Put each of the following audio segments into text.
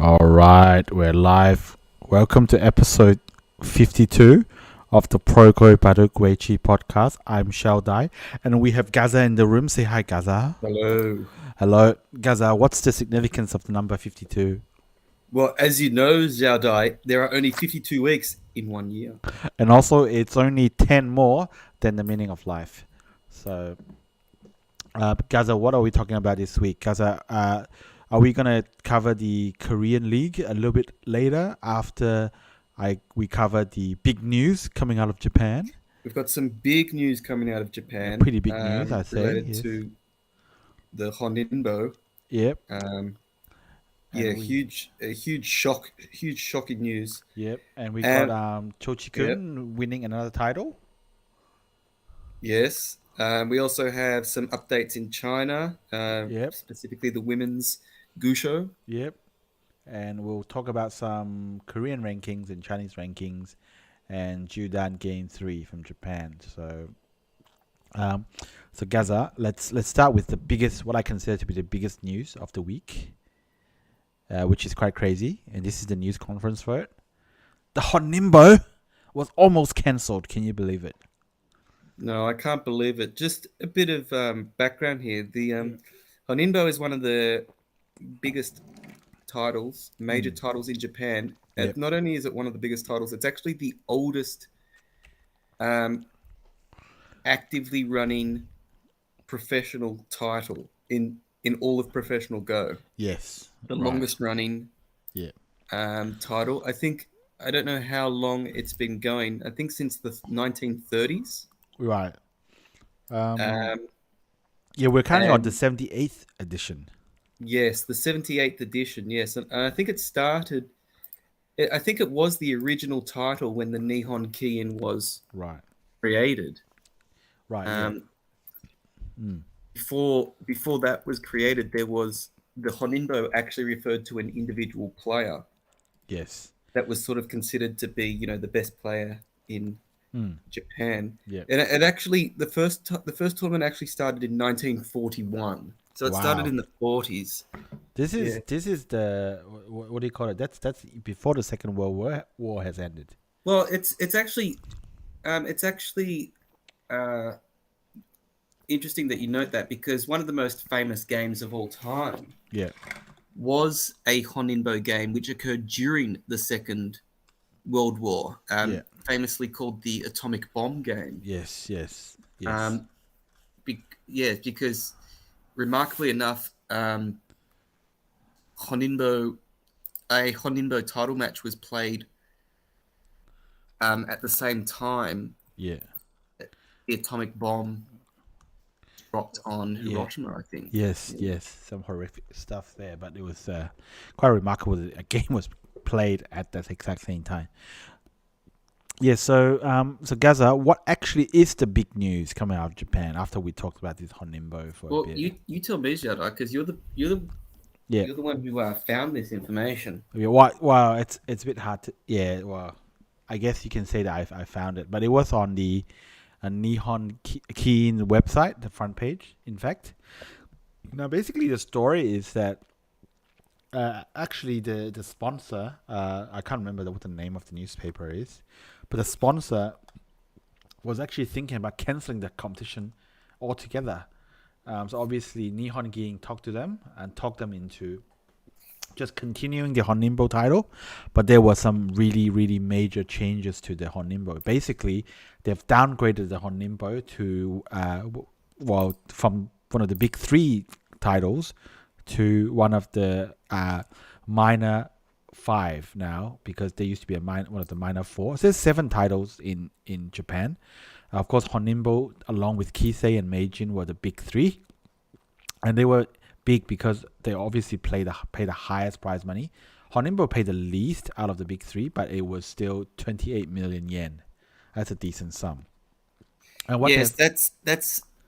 All right, we're live. Welcome to episode 52 of the Baduk Weiqi Podcast. I'm Dai, and we have Gaza in the room. Say hi, Gaza. Hello. Hello, Gaza. What's the significance of the number 52? Well, as you know, Dai, there are only 52 weeks in 1 year. And also, it's only 10 more than the meaning of life. So, Gaza, what are we talking about this week? Gaza, are we going to cover the Korean League a little bit later after we cover the big news coming out of Japan? We've got some big news coming out of Japan. Pretty big news, I'd say. Related to the Honinbo. Yep. Huge shocking news. Yep. And we got Cho Chikun winning another title. Yes. We also have some updates in China, specifically the women's Guoshou. Yep. And we'll talk about some Korean rankings and Chinese rankings, and Judan Game 3 from Japan. So Gaza, let's start with the biggest, what I consider to be the biggest news of the week, which is quite crazy. And this is the news conference for it. The Honinbo was almost cancelled. Can you believe it? No, I can't believe it. Just a bit of background here. The Honinbo is one of the biggest titles, major titles in Japan. And not only is it one of the biggest titles, it's actually the oldest actively running professional title in all of professional Go. Yes. The longest running title. I don't know how long it's been going. I think since the 1930s. Right. We're currently on the 78th edition. Yes, the 78th edition, yes. And I think it started... I think it was the original title when the Nihon Kiin was created. Right. Before that was created, there was... The Honinbo actually referred to an individual player. Yes. That was sort of considered to be, the best player in Japan. Yeah. And it actually, the first tournament actually started in 1941. So it started in the 40s. This is the, what do you call it? That's before the Second World War has ended. Well, it's actually interesting that you note that, because one of the most famous games of all time was a Honinbo game which occurred during the Second World War, famously called the atomic bomb game. Yes. Because remarkably enough, a Honinbo title match was played at the same time. Yeah. The atomic bomb dropped on Hiroshima, I think. Yes. Some horrific stuff there, but it was quite remarkable that a game was played at that exact same time. Yeah, so Gaza, what actually is the big news coming out of Japan after we talked about this Honinbo for a bit? Well, you tell me, Zhou, because you're the one who found this information. Yeah, well, it's a bit hard to. Yeah, well, I guess you can say that I found it, but it was on the Nihon Kiin website, the front page. In fact, now basically the story is that actually the sponsor, I can't remember what the name of the newspaper is, but the sponsor was actually thinking about cancelling the competition altogether. So obviously Nihon Kiin talked to them and talked them into just continuing the Honinbo title, but there were some really, really major changes to the Honinbo. Basically, they've downgraded the Honinbo to, from one of the big three titles to one of the minor five now, because there used to be one of the minor four. So there's 7 titles in Japan. Of course, Honinbo, along with Kisei and Meijin, were the big 3. And they were big because they obviously pay the highest prize money. Honinbo paid the least out of the big 3, but it was still 28 million yen. That's a decent sum. And that's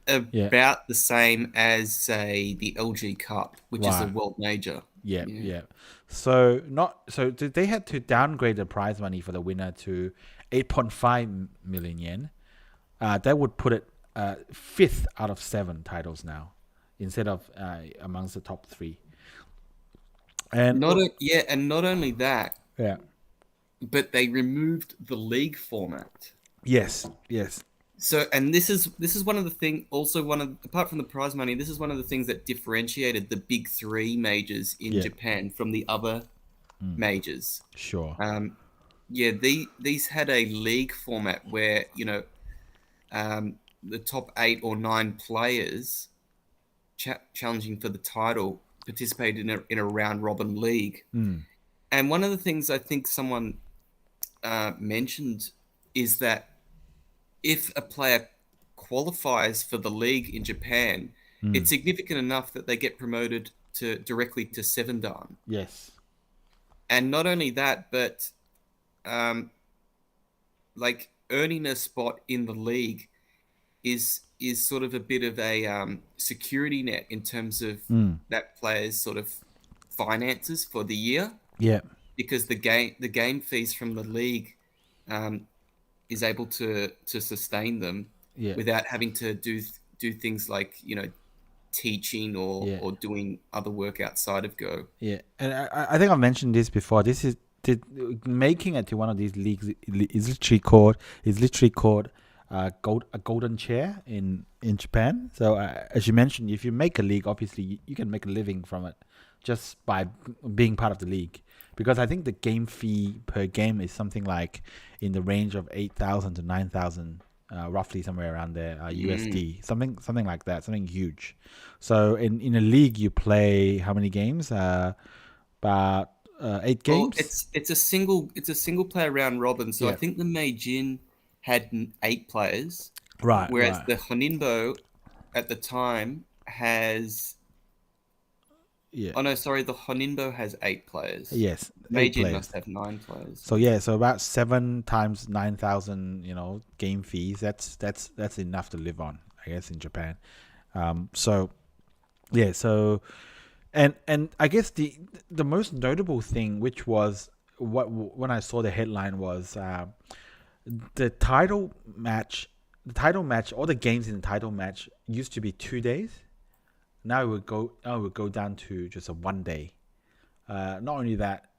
about the same as the LG Cup, which is a world major. Yeah. So they had to downgrade the prize money for the winner to 8.5 million yen. That would put it 5th out of 7 titles now, instead of amongst the top 3. And not only that, yeah, but they removed the league format. yes. So, and this is one of the thing. Also, apart from the prize money, this is one of the things that differentiated the big three majors in Yeah, Japan from the other majors. sure. These had a league format where the top 8 or 9 players challenging for the title participated in a round robin league. And one of the things I think someone mentioned is that if a player qualifies for the league in Japan, it's significant enough that they get promoted directly to 7-dan. Yes. And not only that, but like earning a spot in the league is sort of a bit of a security net in terms of that player's sort of finances for the year, Yeah. because the game fees from the league is able to sustain them Yeah. without having to do things like teaching or doing other work outside of Go. Yeah, and I think I've mentioned this before. Making it to one of these leagues is literally called a golden chair in Japan. So as you mentioned, if you make a league, obviously you can make a living from it just by being part of the league. Because I think the game fee per game is something like in the range of 8,000 to 9,000. Roughly somewhere around there, USD, something like that, something huge. So in a league, you play how many games? About 8 Well, games. it's a single player round robin. So I Yeah. think the Meijin had 8 players, Right. whereas Right. the Honinbo at the time has. Yeah. Oh no, sorry, the Honinbo has 8 players. Yes. 8 Meijin players. must have 9 players. So yeah, so about 7 times 9,000, game fees. That's enough to live on, I guess, in Japan. So yeah, so and I guess the most notable thing, which was when I saw the headline, was the title match. The title match, all the games in the title match used to be 2 days. Now it would go down to just a 1 day. Not only that,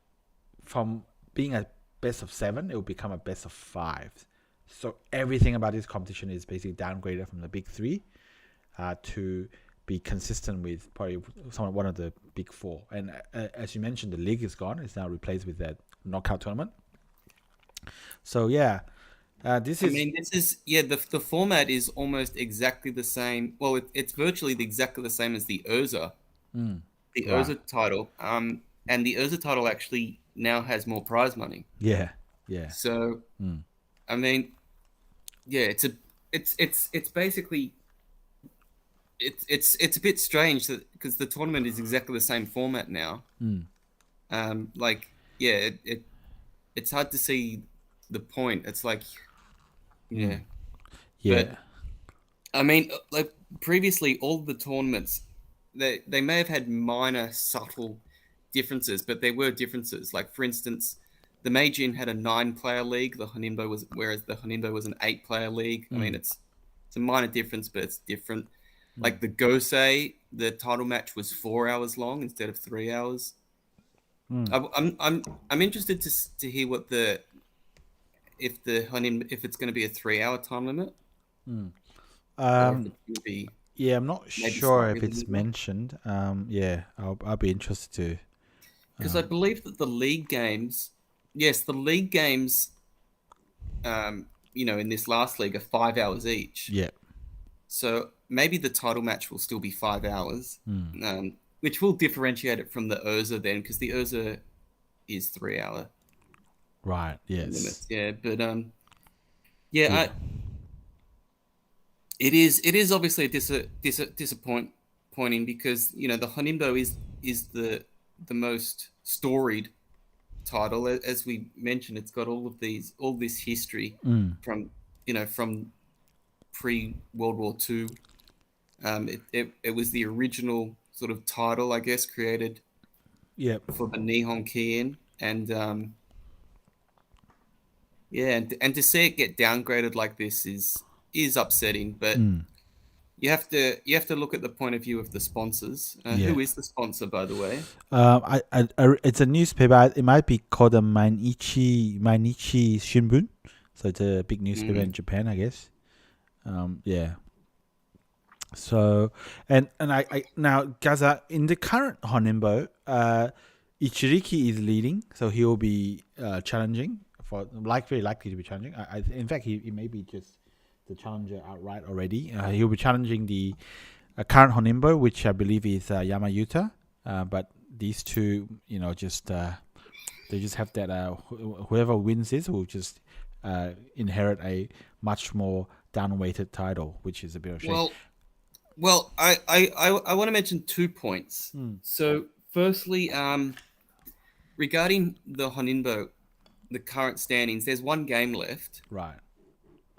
from being a best of 7, it will become a best of 5. So everything about this competition is basically downgraded from the big 3 to be consistent with probably one of the big 4. And as you mentioned, the league is gone. It's now replaced with that knockout tournament. So yeah, this is the format is almost exactly the same. Well, it's virtually exactly the same as the Urza, the right. Urza title. And the Urza title actually now has more prize money. Yeah. So, I mean, yeah, it's basically it's a bit strange that because the tournament is exactly the same format now. It's hard to see the point. It's like, Yeah. But I mean, like previously, all the tournaments they may have had minor, subtle differences, but there were differences. Like for instance, the Meijin had a 9-player league. Whereas the Honinbo was an 8-player league. I mean, it's a minor difference, but it's different. Like the Gosei, the title match was 4 hours long instead of 3 hours. I'm interested to hear if it's going to be a 3-hour time limit. Or if it's going to be I'm not sure if it's mentioned. I'll be interested to. Because I believe that the league games, in this last league are 5 hours each. Yeah. So maybe the title match will still be 5 hours, which will differentiate it from the Urza then, because the Urza is 3 hour. Right. Yes. Limits. Yeah, but it is obviously a disappointing because the Honinbo is the most storied title. As we mentioned, it's got all this history from pre-World War II. It was the original sort of title, I guess, created for the Nihon Kien, and and to see it get downgraded like this is upsetting. But you have to look at the point of view of the sponsors. Yeah. Who is the sponsor, by the way? It's a newspaper. It might be called the Mainichi Shimbun. So it's a big newspaper in Japan, I guess. Yeah. So and I now Gaza in the current Honinbo, Ichiriki is leading, so he'll be challenging for very likely to be challenging. In fact he may be just the challenger outright already. He'll be challenging the current Honinbo, which I believe is Yamayuta. But these two, just they just have that whoever wins this will just inherit a much more down-weighted title, which is a bit of a shame. Well, I want to mention 2 points. So, firstly, regarding the Honinbo, the current standings, there's 1 game left. Right.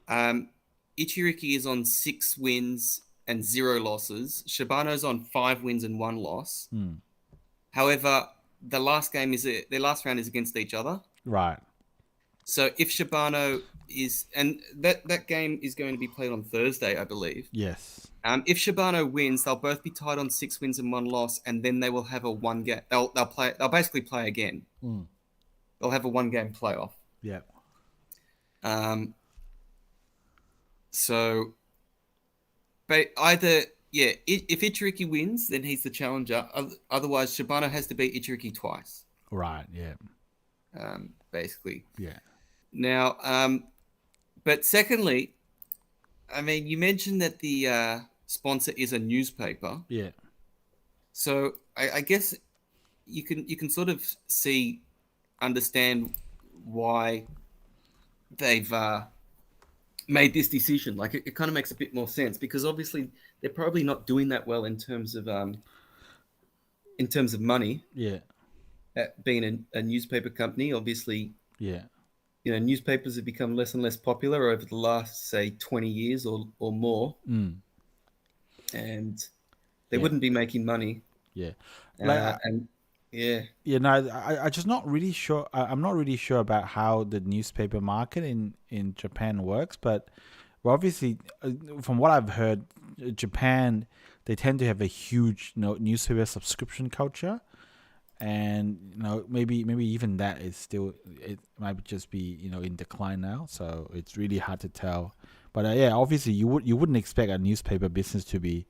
Ichiriki is on 6 wins and 0 losses. Shibano's on 5 wins and 1 loss. However, their last round is against each other. Right. So if Shibano is, and that game is going to be played on Thursday, I believe. Yes. If Shibano wins, they'll both be tied on 6 wins and 1 loss, and then they will have a 1 game. They'll basically play again. They'll have a 1 game playoff. Yeah. So, but if Ichiriki wins, then he's the challenger. Otherwise, Shibano has to beat Ichiriki twice. Right. Yeah. Basically. Yeah. Now, but secondly, I mean, you mentioned that the sponsor is a newspaper. Yeah. So I guess you can sort of understand why they've made this decision. Like it kind of makes a bit more sense because obviously they're probably not doing that well in terms of money. Yeah. Being a newspaper company, obviously. Yeah. Newspapers have become less and less popular over the last, say, 20 years or more. And they wouldn't be making money. Yeah. I just not really sure. I'm not really sure about how the newspaper market in Japan works, but obviously, from what I've heard, Japan, they tend to have a huge newspaper subscription culture. And maybe even that is still, it might just be in decline now, so it's really hard to tell. But obviously you wouldn't expect a newspaper business to be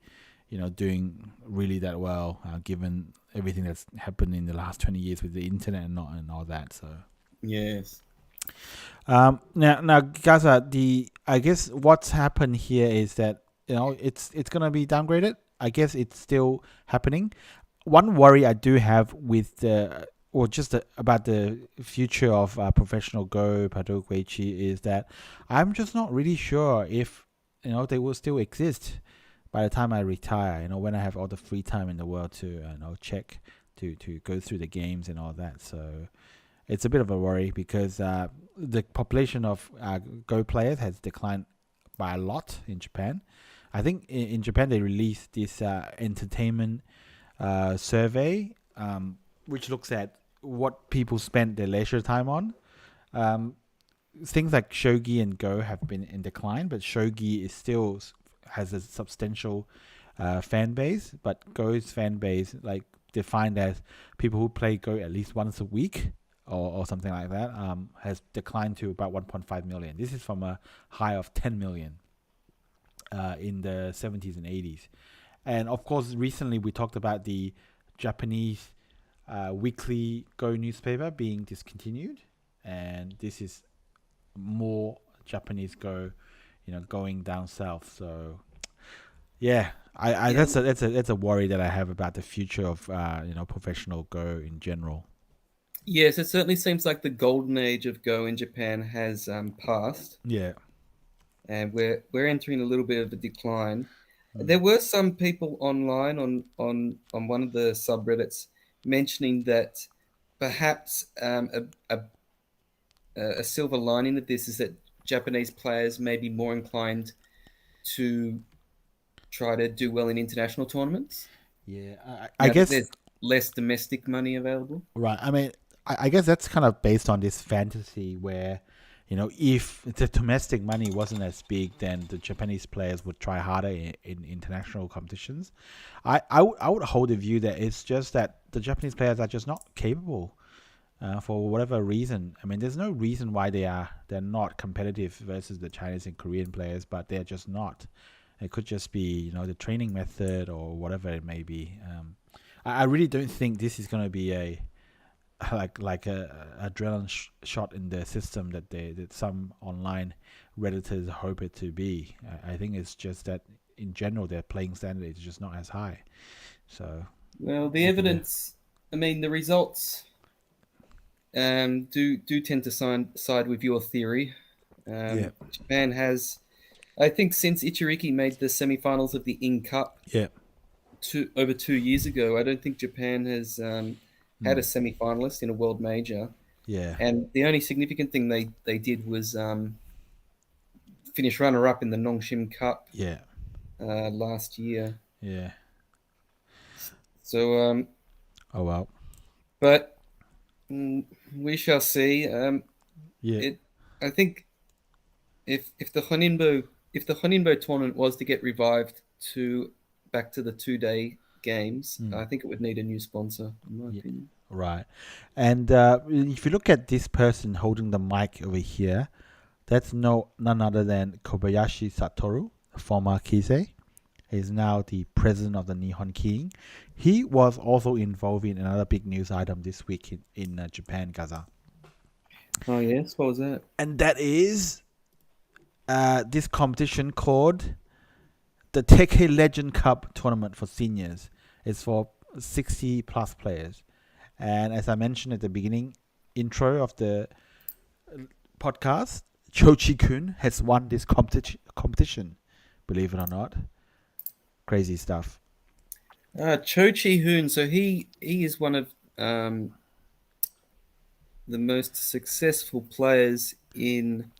doing really that well, given everything that's happened in the last 20 years with the internet and all that. So yes. Now Gaza, I guess what's happened here is that it's gonna be downgraded. I guess it's still happening. One worry I do have with about the future of professional Go, Baduk, Weiqi is that I'm just not really sure if they will still exist by the time I retire. When I have all the free time in the world to check to go through the games and all that. So it's a bit of a worry because the population of Go players has declined by a lot in Japan. I think in Japan they released this entertainment survey, which looks at what people spend their leisure time on. Things like shogi and Go have been in decline, but shogi is still has a substantial fan base. But Go's fan base, like defined as people who play Go at least once a week or something like that, has declined to about 1.5 million. This is from a high of 10 million in the 70s and 80s. And of course, recently we talked about the Japanese weekly Go newspaper being discontinued, and this is more Japanese Go, going down south. So, that's a worry that I have about the future of professional Go in general. Yes, it certainly seems like the golden age of Go in Japan has passed. Yeah, and we're entering a little bit of a decline. There were some people online on one of the subreddits mentioning that perhaps a silver lining of this is that Japanese players may be more inclined to try to do well in international tournaments. Yeah, I guess there's less domestic money available. Right. I mean, I guess that's kind of based on this fantasy where, if the domestic money wasn't as big, then the Japanese players would try harder in international competitions. I would hold the view that it's just that the Japanese players are just not capable for whatever reason. I mean, there's no reason why they're not competitive versus the Chinese and Korean players, but they're just not. It could just be the training method or whatever it may be. I really don't think this is going to be a adrenaline shot in the system that some online redditors hope it to be. I think it's just that in general their playing standard is just not as high. So Well, the evidence, I mean, the results do tend to side with your theory. Japan has, I think, since Ichiriki made the semi-finals of the In Cup over 2 years ago, I don't think Japan has had a semi-finalist in a world major. Yeah. And the only significant thing they did was finish runner-up in the Nongshim Cup last year. Yeah. So, oh well. But we shall see. I think if the Honinbo tournament was to get revived back to the 2-day games, I think it would need a new sponsor, in my opinion. Right. And if you look at this person holding the mic over here, that's none other than Kobayashi Satoru, former Kisei. He's now the president of the Nihon King. He was also involved in another big news item this week in Japan, Gaza. Oh, yes? What was that? And that is this competition called the Teikei Legends Cup tournament for seniors. It's for 60 plus players. And as I mentioned at the beginning intro of the podcast, Cho Chikun has won this competition, believe it or not. Crazy stuff. Cho Chikun, so he is one of the most successful players in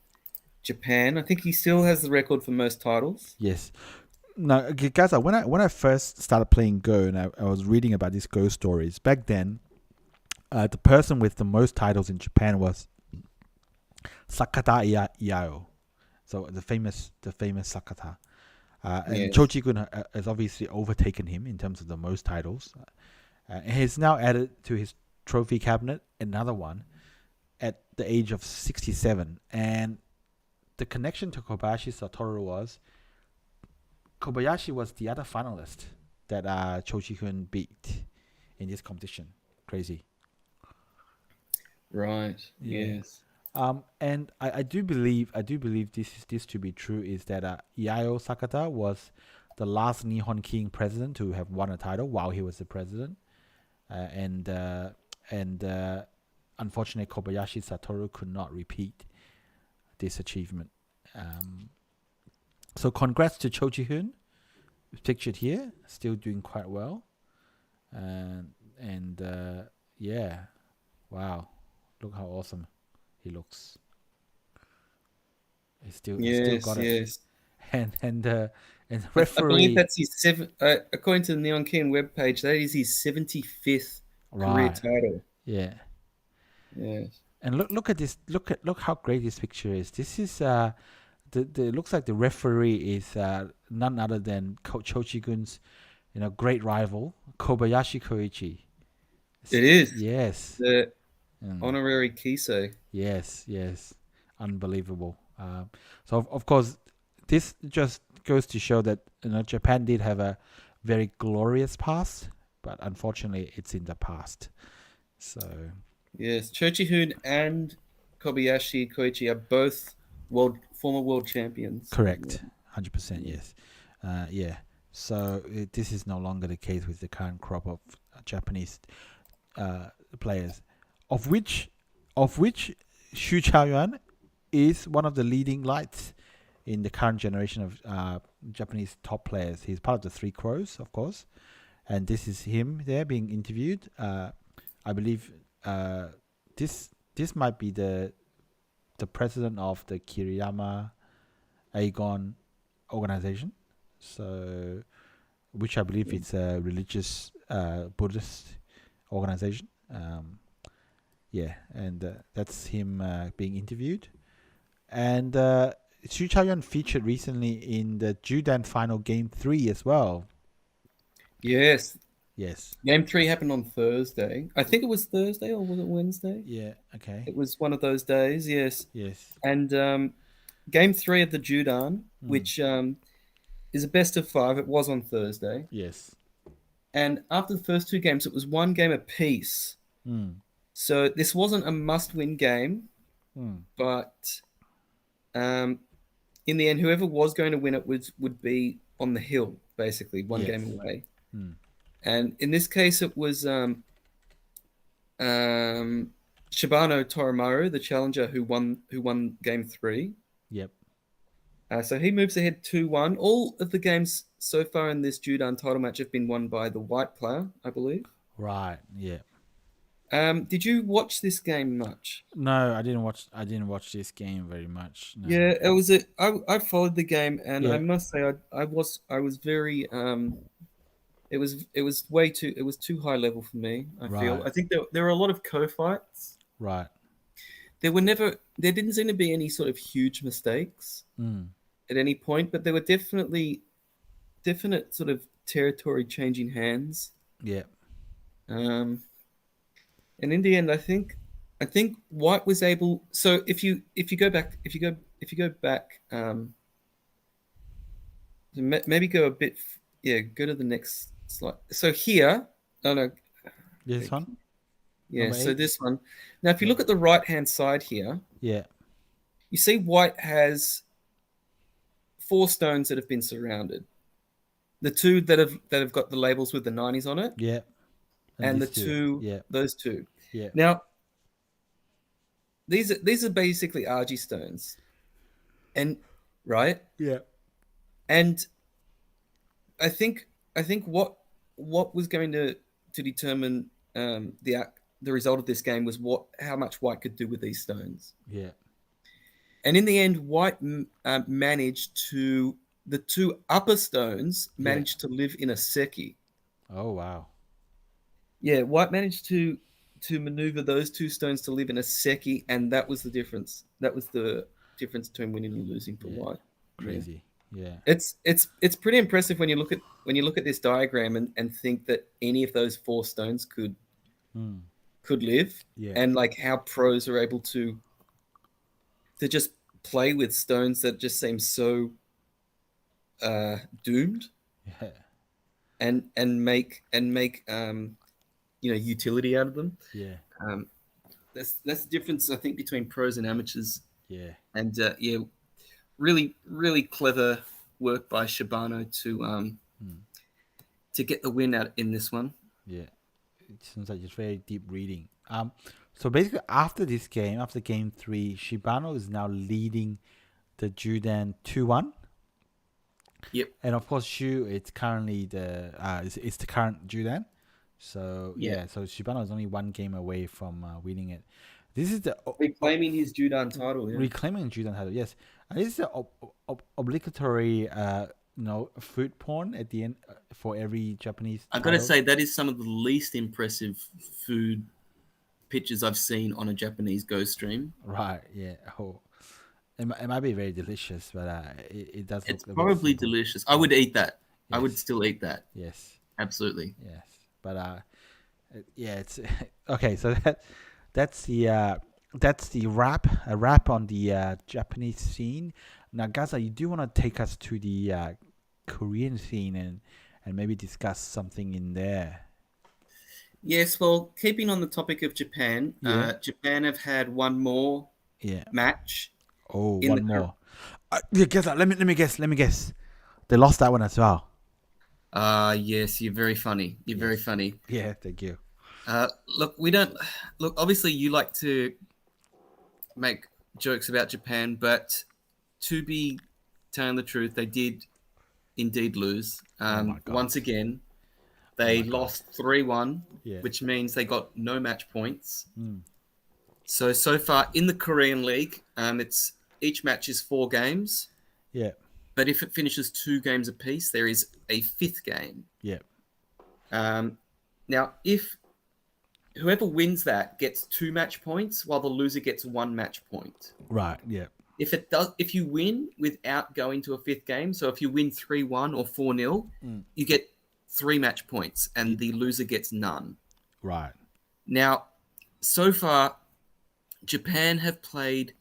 Japan. I think he still has the record for most titles. Yes. Now, guys, when I first started playing Go and I was reading about these Go stories, back then, the person with the most titles in Japan was Sakata Iao. So the famous Sakata. And Cho Chikun has obviously overtaken him in terms of the most titles. He's now added to his trophy cabinet another one at the age of 67. And the connection to Kobayashi Satoru was Kobayashi was the other finalist that Cho Chikun beat in this competition. Crazy. Right. Yes. And I do believe this to be true is that Yao Sakata was the last Nihon King president to have won a title while he was the president, and unfortunately Kobayashi Satoru could not repeat this achievement. So congrats to Cho Chikun, pictured here, still doing quite well, wow, look how awesome he looks. He's still got it. Yes. And the referee. I believe that's his according to the Nihon King webpage, that is his 75th career title. Yeah. Yes. And look at this. Look how great this picture is. This is the looks like the referee is none other than Cho Chikun's great rival Kobayashi Koichi. It is. Yes. The honorary Kisei. Yes. Unbelievable. So of course, this just goes to show that Japan did have a very glorious past, but unfortunately, it's in the past. So yes, Cho Chikun and Kobayashi Koichi are both former world champions. Correct, 100%. Yes, yeah. So this is no longer the case with the current crop of Japanese players, of which Hsu Chiayuan is one of the leading lights in the current generation of Japanese top players. He's part of the Three Crows, of course, and this is him there being interviewed. I believe this might be the president of the Kiriyama Aegon organization, so which I believe it's a religious Buddhist organization. And that's him being interviewed. And Hsu Chiayuan featured recently in the Judan final game 3 as well. Yes. Yes. Game 3 happened on Thursday. I think it was Thursday, or was it Wednesday? Yeah. Okay. It was one of those days, yes. Yes. And Game 3 of the Judan, Mm. which is a best of 5. It was on Thursday. Yes. And after the first 2 games, it was 1 game apiece. Mm. So this wasn't a must-win game, Mm. but in the end, whoever was going to win it would be on the hill, basically, 1 Yes. game away. Mm. And in this case, it was Shibano Toramaru, the challenger, who won game 3. Yep. So he moves ahead 2-1. All of the games so far in this Judan title match have been won by the white player, I believe. Right. Yeah. Did you watch this game much? No, I didn't watch. I didn't watch this game very much. No. Yeah, it was I followed the game, and Yeah. I must say I was very it was way too it was too high level for me. I feel. Right. I think there were a lot of co-fights. Right. There didn't seem to be any sort of huge mistakes Mm. at any point, but there were definite sort of territory changing hands. Yeah. And in the end, I think White was able. So if you go back, maybe go a bit, go to the next slide. So here, oh no, This one. yeah. Number So 8? this one. Now, if you look at the right hand side here, Yeah. you see White has 4 stones that have been surrounded. The 2 that have got the labels with the 90s on it, Yeah. and the these 2, Yeah. those 2. Yeah. Now, these are basically RG stones, and right, Yeah. and I think what was going to determine the result of this game was how much White could do with these stones. Yeah. And in the end, White managed to the 2 upper stones managed to live in a seki. Oh wow. Yeah, White managed to maneuver those 2 stones to live in a seki, and that was the difference. That was the difference between winning and losing for White. Crazy. Yeah. It's pretty impressive when you look at this diagram and think that any of those 4 stones could live, Yeah. and like how pros are able to just play with stones that just seem so doomed, Yeah. and make utility out of them. Yeah. That's the difference, I think, between pros and amateurs. Yeah. And really, really clever work by Shibano to get the win out in this one. Yeah. It seems like it's very deep reading. So basically, after this game, after game 3, Shibano is now leading the Judan 2-1. Yep. And of course, Shu, it's currently it's the current Judan. So so Shibano is only 1 game away from winning it. This is the Reclaiming his Judan title. Yeah. reclaiming Judan title. Yes, and this is the obligatory food porn at the end for every Japanese. I've got to title. say that is some of the least impressive food pictures I've seen on a Japanese Go stream. Right. Yeah. Oh, it might be very delicious, but it does. It's look probably delicious. I would eat that. Yes. I would still eat that. Yes. Absolutely. Yes. But it's okay. So that's the a wrap on the Japanese scene. Now, Gaza, you do want to take us to the Korean scene and maybe discuss something in there. Yes, well, keeping on the topic of Japan, Japan have had one more match. Oh, one more. Guess that. Let me guess. They lost that one as well. Yes, you're very funny. You're very funny. Yeah, thank you. Look, obviously you like to make jokes about Japan, but to be telling the truth, they did indeed lose. Once again, they lost 3-1, which means they got no match points. So far in the Korean League, it's each match is 4 games. Yeah. But if it finishes 2 games apiece, there is a 5th game. Yeah. Now, if whoever wins that gets 2 match points, while the loser gets 1 match point. Right. Yeah. if you win without going to a fifth game, so if you win 3-1 or 4-0, you get 3 match points, and the loser gets none. Right. Now, so far, Japan have played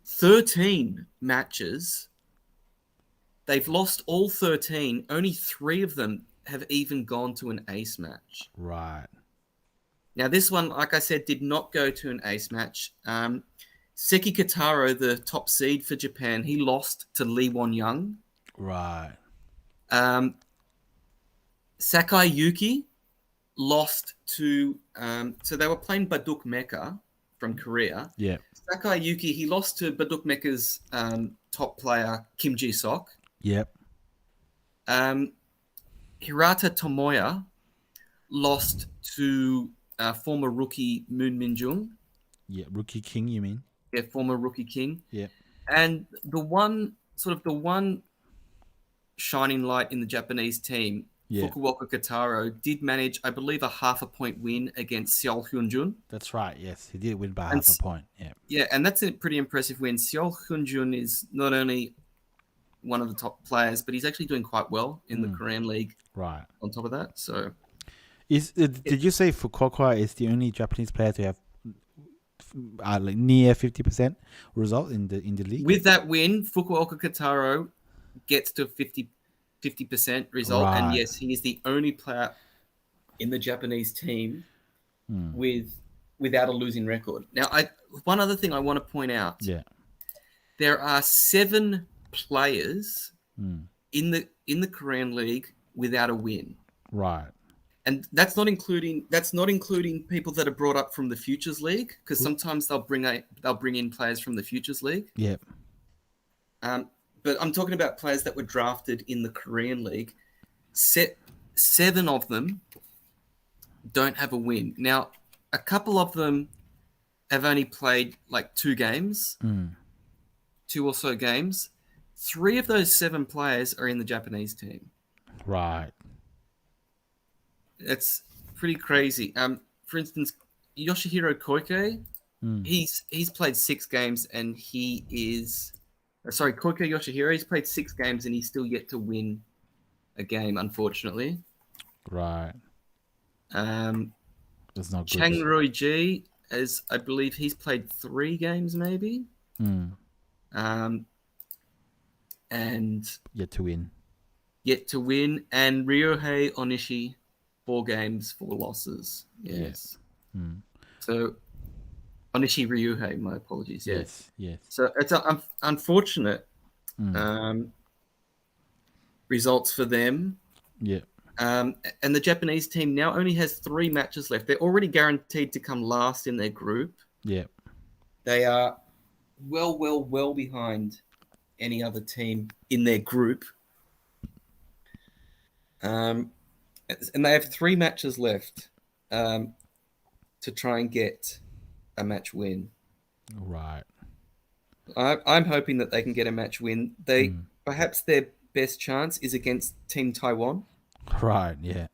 13 matches. They've lost all 13. Only 3 of them have even gone to an ace match. Right. Now, this one, like I said, did not go to an ace match. Seki Kataro, the top seed for Japan, he lost to Lee Won-young. Right. Sakai Yuki lost to... so they were playing Baduk Mecha from Korea. Yeah. Sakai Yuki, he lost to Baduk Mecha's top player, Kim Ji-sok. Yep. Hirata Tomoya lost to former rookie Moon Min-jung. Yeah, Rookie King, you mean? Yeah, former rookie king. Yeah. And the one shining light in the Japanese team, Fukuoka Kataro, did manage, I believe, a half a point win against Seoul Hyunjun. That's right. Yes, he did win by half a point. Yeah. Yeah, and that's a pretty impressive win. Seoul Hyunjun is not only one of the top players, but he's actually doing quite well in the Korean League. Right. On top of that, so did you say Fukuoka is the only Japanese player to have like near 50% result in the league? With that win, Fukuoka Kataro gets to 50% result, Right. and yes, he is the only player in the Japanese team without a losing record. Now, one other thing I want to point out: there are 7 players in the Korean League without a win. Right. And that's not including people that are brought up from the Futures League, because sometimes they'll bring in players from the Futures League. Yep. But I'm talking about players that were drafted in the Korean League. 7 of them don't have a win. Now, a couple of them have only played like 2 games, 2 or so games. 3 of those 7 players are in the Japanese team. Right. It's pretty crazy. For instance, Yoshihiro Koike, he's played 6 games and he is... Sorry, Koike Yoshihiro, he's played 6 games and he's still yet to win a game, unfortunately. Right. That's not good. Chang Roi-ji, as I believe he's played 3 games maybe. And yet to win. And Ryohei Onishi, 4 games, 4 losses. Yes. So Onishi Ryuhei, my apologies. Yes. So it's unfortunate results for them. Yeah. And the Japanese team now only has 3 matches left. They're already guaranteed to come last in their group. Yeah. They are well behind any other team in their group. And they have 3 matches left to try and get a match win. Right. I'm hoping that they can get a match win. Perhaps their best chance is against Team Taiwan. Right, yeah.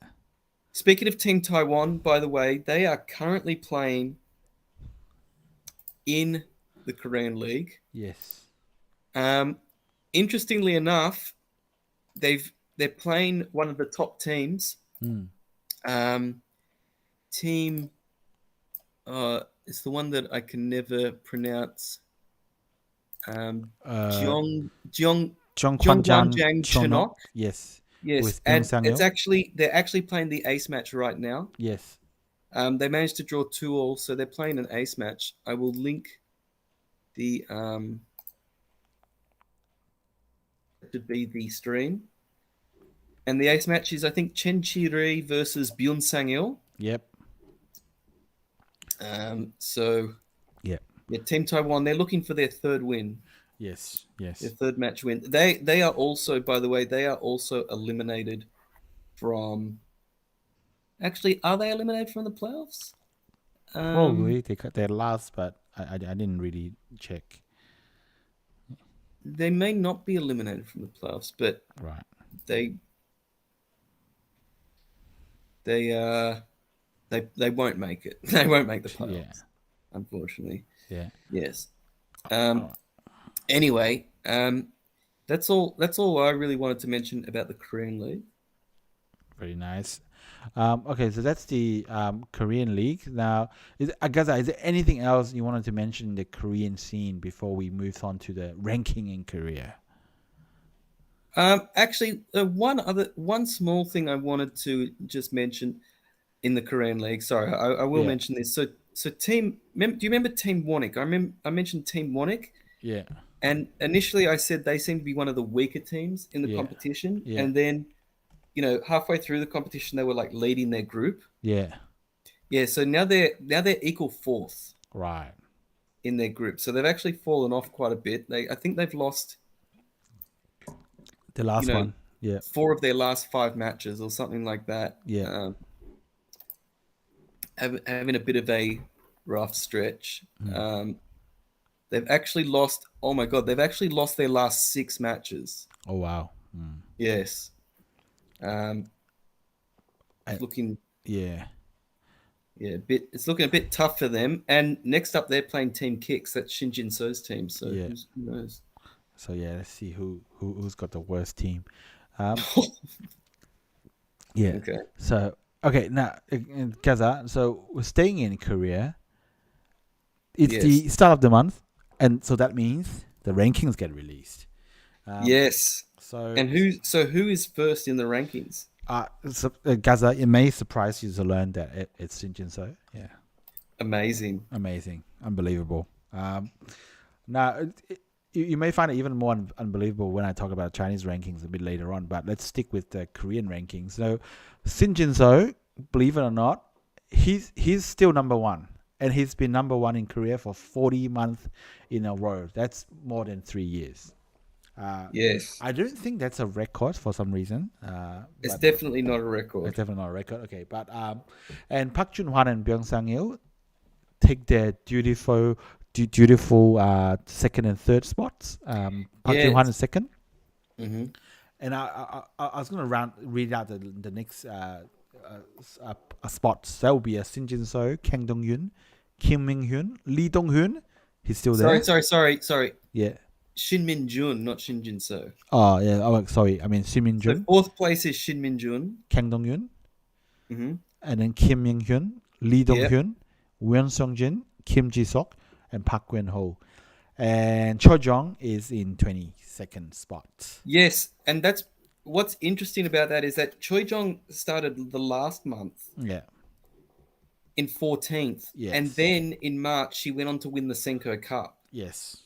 Speaking of Team Taiwan, by the way, they are currently playing in the Korean League. Yes. Interestingly enough, they're playing one of the top teams. Team, it's the one that I can never pronounce. Gyeongwangjang Chunok. Yes. Yes, and they're actually playing the ace match right now. Yes. They managed to draw 2-2, so they're playing an ace match. I will link the to be the stream. And the ace match is, I think, Chen Chi-ri versus Byun Sang-il. Yep. Yeah, Team Taiwan, they're looking for their 3rd win. Yes. Their 3rd match win. They are also, by the way, eliminated from... Actually, are they eliminated from the playoffs? Probably. They're last, but I didn't really check. They may not be eliminated from the playoffs, but right. They won't make it. They won't make the playoffs, unfortunately. Yeah. Yes. Anyway, that's all. That's all I really wanted to mention about the Korean League. Very nice. Okay, so that's the Korean League. Now, Agaza, is there anything else you wanted to mention in the Korean scene before we move on to the ranking in Korea? Actually, one small thing I wanted to just mention in the Korean League. Sorry, I will Yeah. mention this. So do you remember Team Wonick? I mentioned Team Wonick, Yeah. and initially I said they seemed to be one of the weaker teams in the Yeah. competition, Yeah. and then halfway through the competition they were like leading their group. Yeah. Yeah, so now they're equal fourth Right. in their group. So they've actually fallen off quite a bit. I think they've lost The last one. Yeah. 4 of their last 5 matches or something like that. Yeah. Having a bit of a rough stretch. Mm. They've actually lost. Oh my god, they've actually lost their last 6 matches. Oh wow. Mm. Yes. I- Looking Yeah. it's looking a bit tough for them. And next up, they're playing Team Kicks. That's Shinjin So's team. So Yeah. who knows? So yeah, let's see who's got the worst team. Yeah. Okay. So okay, now Gaza. So we're staying in Korea. It's Yes. the start of the month, and so that means the rankings get released. Yes. So And who is first in the rankings? Gaza, it may surprise you to learn that it's Shinjin So. Yeah. Amazing. Amazing, unbelievable. Now, you may find it even more unbelievable when I talk about Chinese rankings a bit later on, but let's stick with the Korean rankings. So, Shin Jin-so, believe it or not, he's still number one, and he's been number one in Korea for 40 months in a row. That's more than 3 years. Yes. I don't think that's a record for some reason. It's but definitely not a it's record. definitely not a record. Okay, but and Park Jun-hwan and Byung Sang-il take their dutiful second and third spots. Park Yeah. Jun-hwan is second, hmm and I was gonna read out the next spots. That will be Shin Jin-so, Kang Dong-hyun, Kim Min-hyun, Lee Dong-hyun. He's still there. Sorry. Yeah. Shin Min-jun, not Shin Jin-so. Oh yeah. Oh sorry. I mean Shin So Min-jun, fourth place is Shin Min-jun. Kang Dong-hyun, hmm and then Kim Min-hyun, Lee Dong-hyun, Won Sung-jin, Kim Ji-sok, and Park Gwen-ho. And Cho Jong is in 22nd spot. Yes, and that's what's interesting about that is that Choi Jong started the last month Yeah. in 14th, Yes. and then in March she went on to win the Senko Cup. Yes.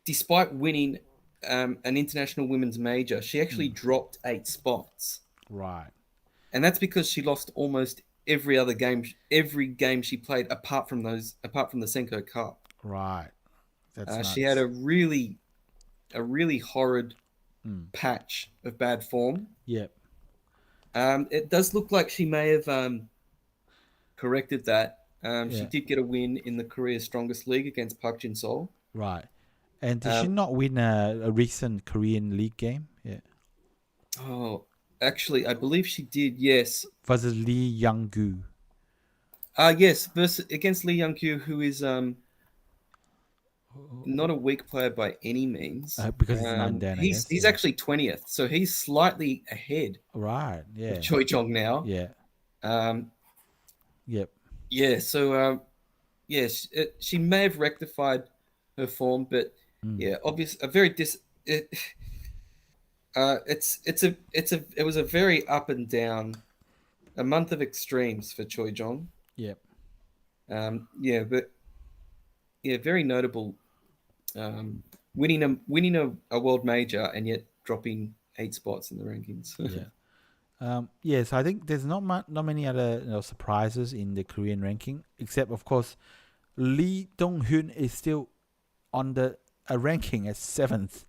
Despite winning an international women's major, she actually dropped 8 spots, Right. and that's because she lost almost every game she played apart from the Senko Cup. Right. That's She had a really horrid patch of bad form. Yep. It does look like she may have corrected that. She Yeah. did get a win in the Korea's Strongest League against Park Jin-sol. Right. And did she not win a recent Korean League game? Yeah. Oh, actually, I believe she did. Yes. Versus Lee Young-gu. Yes, against Lee Young-kyu, who is not a weak player by any means. Because he's 9 down, I guess. He's Yeah. actually 20th, so he's slightly ahead Right. Yeah. of Choi Jong now. Yeah. Yep. Yeah, so yes, she may have rectified her form, but yeah, obviously a very it was a very up and down, a month of extremes for Choi Jong. Yep. But very notable, winning a world major and yet dropping 8 spots in the rankings. Yeah. Yes, I think there's not many other surprises in the Korean ranking, except of course Lee Dong-hyun is still on the ranking as 7th,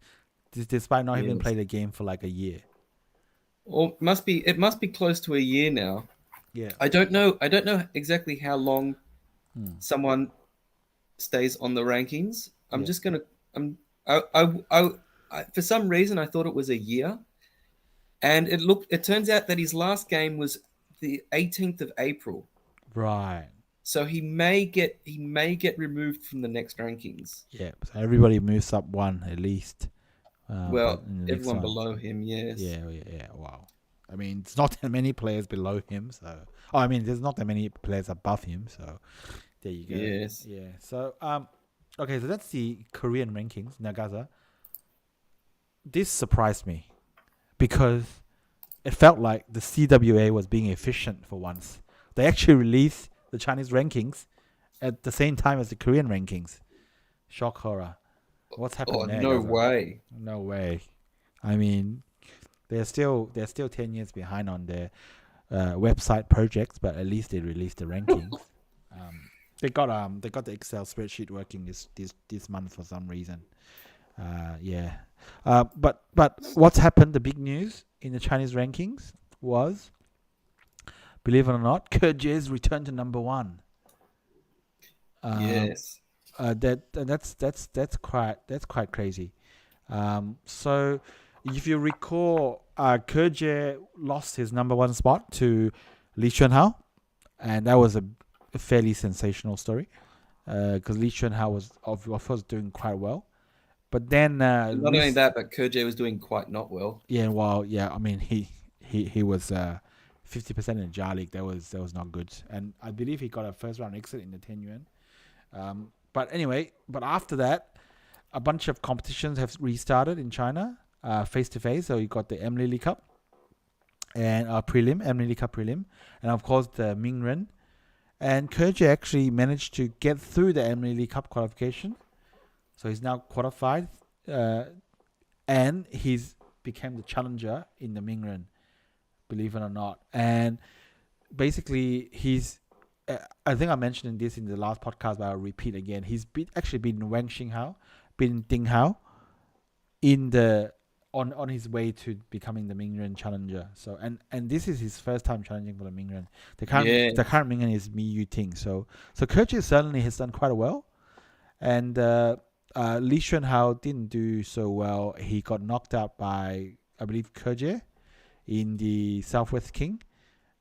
despite not even Yes. played a game for like a year. Or it must be close to a year now. Yeah. I don't know exactly how long someone stays on the rankings. I'm Yeah. just gonna. For some reason I thought it was a year, and it turns out that his last game was the 18th of April. Right. So he may get removed from the next rankings. Yeah, so everybody moves up one at least. But Well, in the next everyone one, below him, yes. yeah. Wow. I mean, it's not that many players below him. So, I mean, there's not that many players above him. So, there you go. Yes. Yeah. So, okay. So that's the Korean rankings. Nagaza. This surprised me because it felt like the CWA was being efficient for once. They actually released the Chinese rankings at the same time as the Korean rankings. Shock horror. What's happened Oh, there? no Gaza? way. No way. I mean, they're still 10 years behind on their website projects, but at least they released the rankings. They got the Excel spreadsheet working this month for some reason. Yeah. But what's happened? The big news in the Chinese rankings was, believe it or not, Kerje's returned to number one. Yes. That's quite crazy. So if you recall, Kerje lost his number one spot to Li Chunhao, and that was a fairly sensational story because Li Chunhao was of course doing quite well. But then Not only that, but Kerje was doing quite not well. Yeah, well, yeah. I mean, he was 50% in the Jar League. That was not good, and I believe he got a first round exit in the 10 yuan. But anyway, after that, a bunch of competitions have restarted in China, face to face. So you got the M Lily Cup and M Lily Cup prelim, and of course the Mingren. And Kerje actually managed to get through the M Lily Cup qualification, so he's now qualified. And he's became the challenger in the Mingren, believe it or not. And basically, he's I think I mentioned this in the last podcast, but I'll repeat again. He's actually been Wang Xinghao, been Ding Hao, on his way to becoming the Mingren challenger. So and this is his first time challenging for the Mingren. The current Mingren is Mi Yu Ting. So Kerche certainly has done quite well, and Li Chunhao didn't do so well. He got knocked out by, I believe, Kerje in the Southwest King,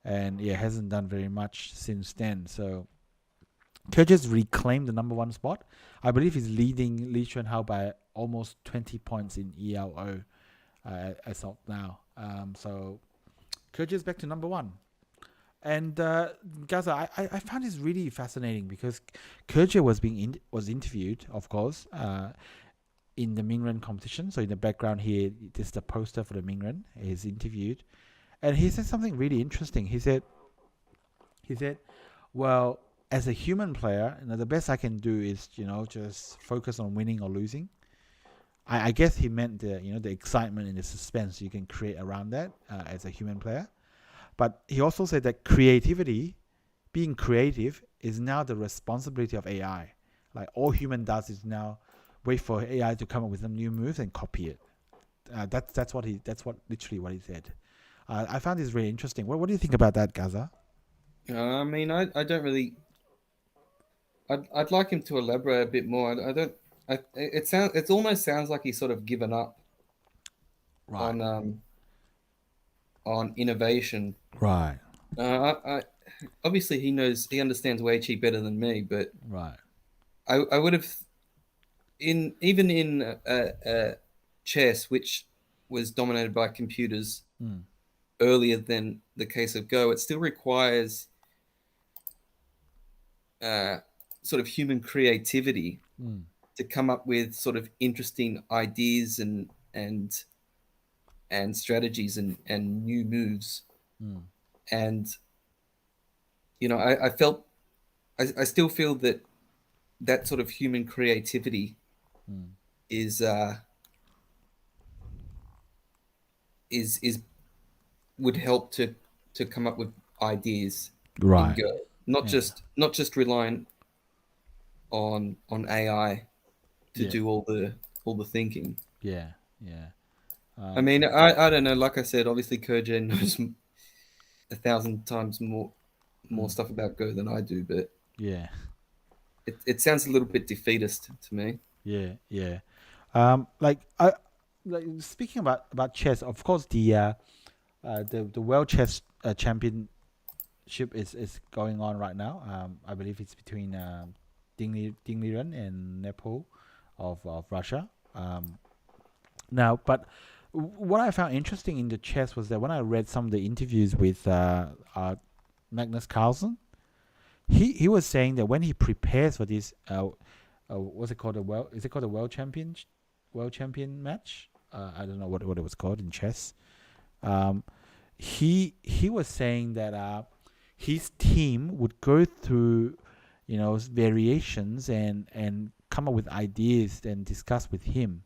and hasn't done very much since then. So Kerje's reclaimed the number one spot. I believe he's leading Li Chunhao by almost 20 points in ELO as of now. So Kerje's back to number one. And Gaza, I found this really fascinating because Kerje was interviewed, of course, in the Mingren competition. So in the background here, this is the poster for the Mingren. He's interviewed, and he said something really interesting. He said, "Well, as a human player, the best I can do is just focus on winning or losing." I guess he meant the excitement and the suspense you can create around that as a human player. But he also said that being creative, is now the responsibility of AI. Like all human does is now wait for AI to come up with some new moves and copy it. That's literally what he said. I found this really interesting. What do you think about that, Gaza? I mean, I don't really. I'd like him to elaborate a bit more. I don't. It almost sounds like he's sort of given up on innovation. Right. Obviously he understands Weiqi better than me, but right. I would have even in chess, which was dominated by computers earlier than the case of Go, it still requires sort of human creativity to come up with sort of interesting ideas and strategies and new moves. And I still feel that sort of human creativity is would help to come up with ideas, right? Go. Not just relying on AI to do all the thinking. Yeah. I mean, I don't know. Like I said, obviously Kerjen knows 1,000 times more stuff about Go than I do, but it sounds a little bit defeatist to me. Yeah. Speaking about chess, of course the world chess champion championship is going on right now. I believe it's between Ding Liren and Nepal of Russia. Now, but what I found interesting in the chess was that when I read some of the interviews with Magnus Carlsen, he was saying that when he prepares for this, what's it called? Is it called a world champion match? I don't know what it was called in chess. He was saying that his team would go through, variations and come up with ideas and discuss with him.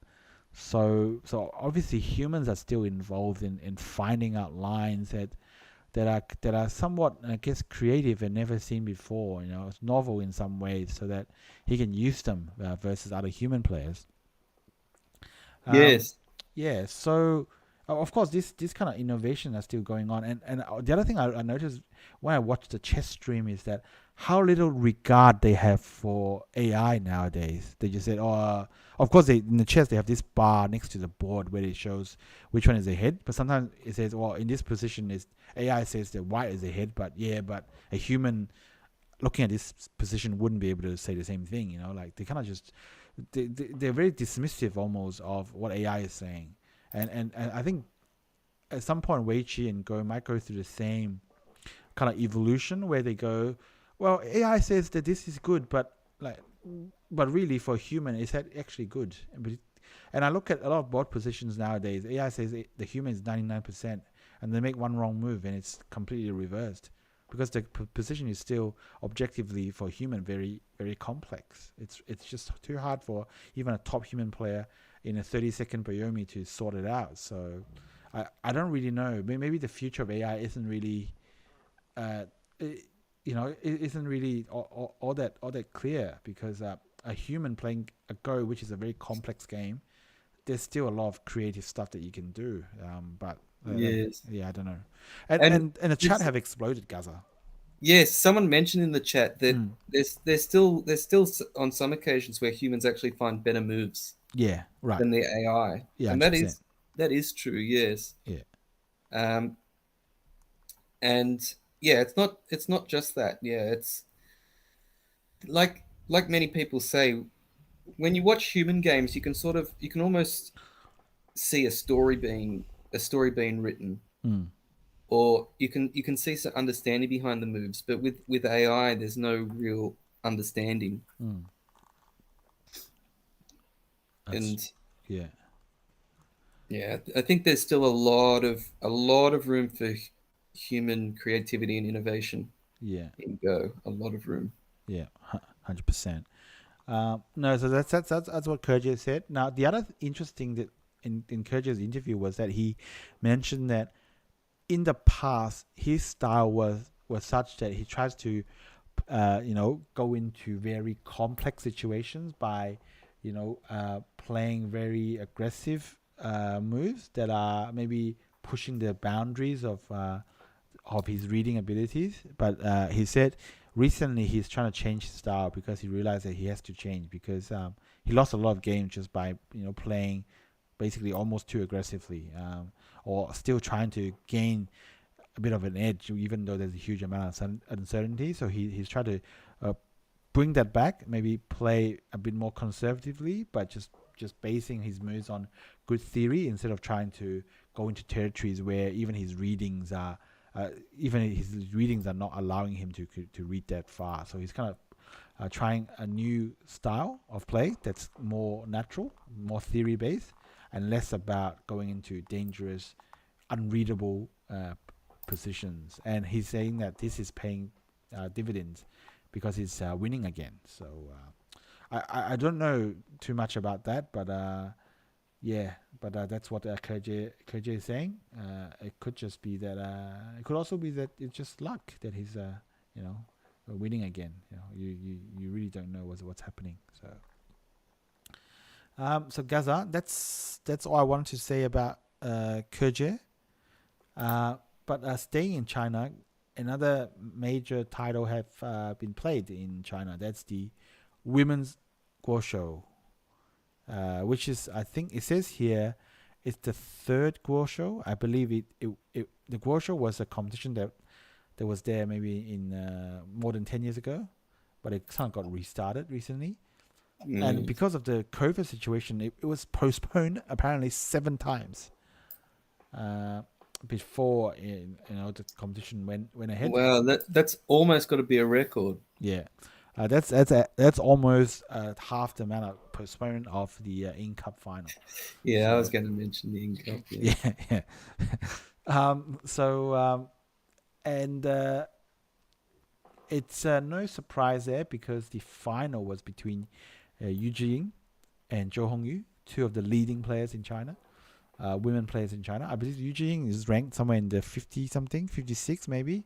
So obviously humans are still involved in finding out lines that are somewhat, I guess, creative and never seen before. It's novel in some ways, so that he can use them versus other human players. Yes. Yeah. So of course this kind of innovation are still going on, and the other thing I noticed when I watched the chess stream is that how little regard they have for AI nowadays. They just said, "Oh, of course, in the chess they have this bar next to the board where it shows which one is ahead." But sometimes it says, "Well, in this position is AI says that white is ahead," but a human looking at this position wouldn't be able to say the same thing. Like they kind of just they're very dismissive almost of what AI is saying, and I think at some point Weiqi and Go might go through the same kind of evolution where they go, well, AI says that this is good, but really for a human, is that actually good? And I look at a lot of board positions nowadays. AI says the human is 99%, and they make one wrong move, and it's completely reversed because the position is still objectively for a human very, very complex. It's just too hard for even a top human player in a 30-second Bayomi to sort it out. So I don't really know. Maybe the future of AI isn't really it isn't really all that clear, because a human playing a Go, which is a very complex game, there's still a lot of creative stuff that you can do. But Yes. I don't know. And the chat have exploded, Gaza. Yes, someone mentioned in the chat that there's still on some occasions where humans actually find better moves Yeah, right. than the AI, Yeah, and 100%. that is true. Yes. Yeah. And yeah, it's not just that. Yeah, it's like many people say, when you watch human games, you can almost see a story being written, or you can see some understanding behind the moves. But with AI, there's no real understanding. And yeah, I think there's still a lot of room for human creativity and innovation. Yeah. In Go, a lot of room. Yeah, 100%. No, so that's what Kerja said. Now, the other interesting that in Kerja's interview was that he mentioned that in the past his style was such that he tries to go into very complex situations by playing very aggressive moves that are maybe pushing the boundaries of his reading abilities. But he said recently he's trying to change his style because he realized that he has to change, because he lost a lot of games just by playing basically almost too aggressively, or still trying to gain a bit of an edge even though there's a huge amount of uncertainty. So he's trying to bring that back, maybe play a bit more conservatively, but just basing his moves on good theory instead of trying to go into territories where even his readings are not allowing him to read that far. So he's kind of trying a new style of play that's more natural, more theory based, and less about going into dangerous, unreadable positions. And he's saying that this is paying dividends because he's winning again. So I don't know too much about that, but that's what KJ is saying. It could just be that. It could also be that it's just luck that he's winning again. You really don't know what's happening. So Gaza, that's all I wanted to say about KJ. But staying in China, another major title have been played in China. That's the women's Guoshou, which is, I think it says here, it's the third Guoshou. I believe the Guoshou was a competition that that was there maybe in more than 10 years ago, but it kind of got restarted recently. And because of the COVID situation, it was postponed apparently 7 times before the competition went ahead. Wow, that's almost got to be a record. Yeah, that's almost half the amount of postponement of the In Cup final. Yeah, so, I was going to mention the In Cup. Yeah. It's no surprise there because the final was between Zhiying and Hongyu, 2 of the leading players in China, women players in China. I believe Zhiying is ranked somewhere in the 50-something, 56 maybe,